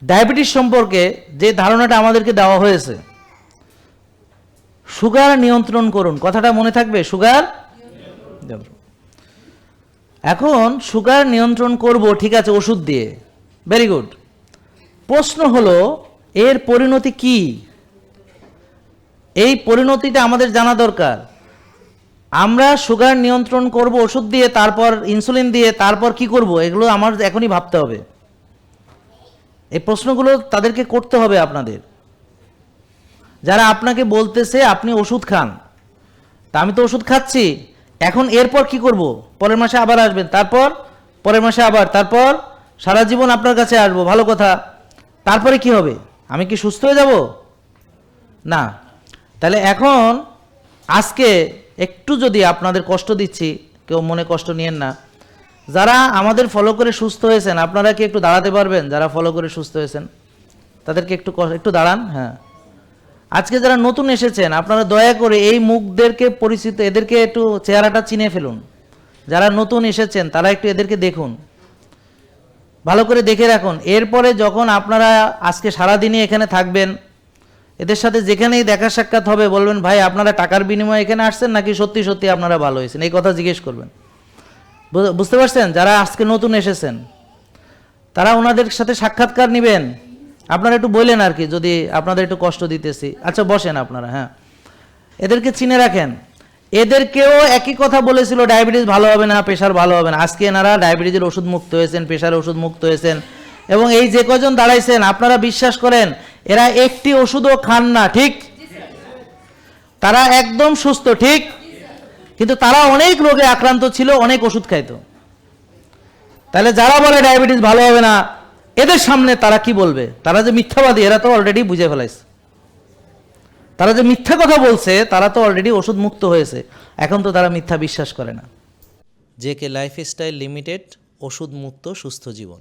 Diabetes সম্পর্কে যে ধারণাটা আমাদেরকে দেওয়া হয়েছে, সুগার নিয়ন্ত্রণ করুন, কথাটা মনে থাকবে, সুগার। এখন সুগার নিয়ন্ত্রণ করব, ঠিক আছে, ওষুধ দিয়ে, ভেরি গুড। প্রশ্ন হলো এর পরিণতি কি? এই পরিণতিটা আমাদের জানা দরকার। আমরা সুগার নিয়ন্ত্রণ করব ওষুধ দিয়ে, তারপর ইনসুলিন দিয়ে, তারপর কি করব, এগুলো আমার এখনই ভাবতে হবে। এই প্রশ্নগুলো তাদেরকে করতে হবে আপনাদের। যারা আপনাকে বলতেছে আপনি ওষুধ খান, তা আমি তো ওষুধ খাচ্ছি, এখন এরপর কি করব? পরের মাসে আবার আসবেন, তারপর পরের মাসে আবার, তারপর সারা জীবন আপনার কাছে আসবো, ভালো কথা। তারপরে কি হবে? আমি কি সুস্থ হয়ে যাব? না। তাহলে এখন আজকে একটু যদি আপনাদের কষ্ট দিচ্ছি, কেউ মনে কষ্ট নিয়েন না। যারা আমাদের ফলো করে সুস্থ হয়েছেন, আপনারা কি একটু দাঁড়াতে পারবেন? যারা ফলো করে সুস্থ হয়েছেন তাদেরকে একটু দাঁড়ান। হ্যাঁ, আজকে যারা নতুন এসেছেন, আপনারা দয়া করে এই মুখদেরকে পরিচিত, এদেরকে একটু চেহারাটা চিনে ফেলুন। যারা নতুন এসেছেন তারা একটু এদেরকে দেখুন, ভালো করে দেখে রাখুন। এরপরে যখন আপনারা আজকে সারাদিনই এখানে থাকবেন, এদের সাথে যেখানেই দেখা সাক্ষাৎ হবে বলবেন, ভাই আপনারা টাকার বিনিময়ে এখানে আসছেন নাকি সত্যি সত্যি আপনারা ভালো হয়েছেন, এই কথা জিজ্ঞেস করবেন। বুঝতে পারছেন? যারা আজকে নতুন এসেছেন তারা ওনাদের সাথে সাক্ষাৎকার নেবেন। আপনারা একটু বললেন আর কি, যদি আপনাদের একটু কষ্ট দিতেছি। আচ্ছা বসেন আপনারা। হ্যাঁ, এদেরকে চিনে রাখেন। এদেরকেও একই কথা বলেছিল, ডায়াবেটিস ভালো হবে না, প্রেশার ভালো হবে না। আজকে এনারা ডায়াবেটিসের ওষুধ মুক্ত হয়েছেন, প্রেশারের ওষুধ মুক্ত হয়েছেন। এবং এই যে কজন দাঁড়াইছেন, আপনারা বিশ্বাস করেন এরা একটি ওষুধও খান না, ঠিক? তারা একদম সুস্থ, ঠিক? কিন্তু তারা অনেক রোগে আক্রান্ত ছিল, অনেক ওষুধ খাইতো। তাহলে যারা বলে ডায়াবেটিস ভালো হবে না, এদের সামনে তারা কি বলবে? তারা যে মিথ্যাবাদী, এরা তো অলরেডি বুঝে ফেলাইছে। তারা যে মিথ্যা কথা বলছে, তারা তো অলরেডি ওষুধ মুক্ত হয়েছে, এখন তো তারা মিথ্যা বিশ্বাস করে না। জেকে লাইফস্টাইল লিমিটেড, ওষুধ মুক্ত সুস্থ জীবন।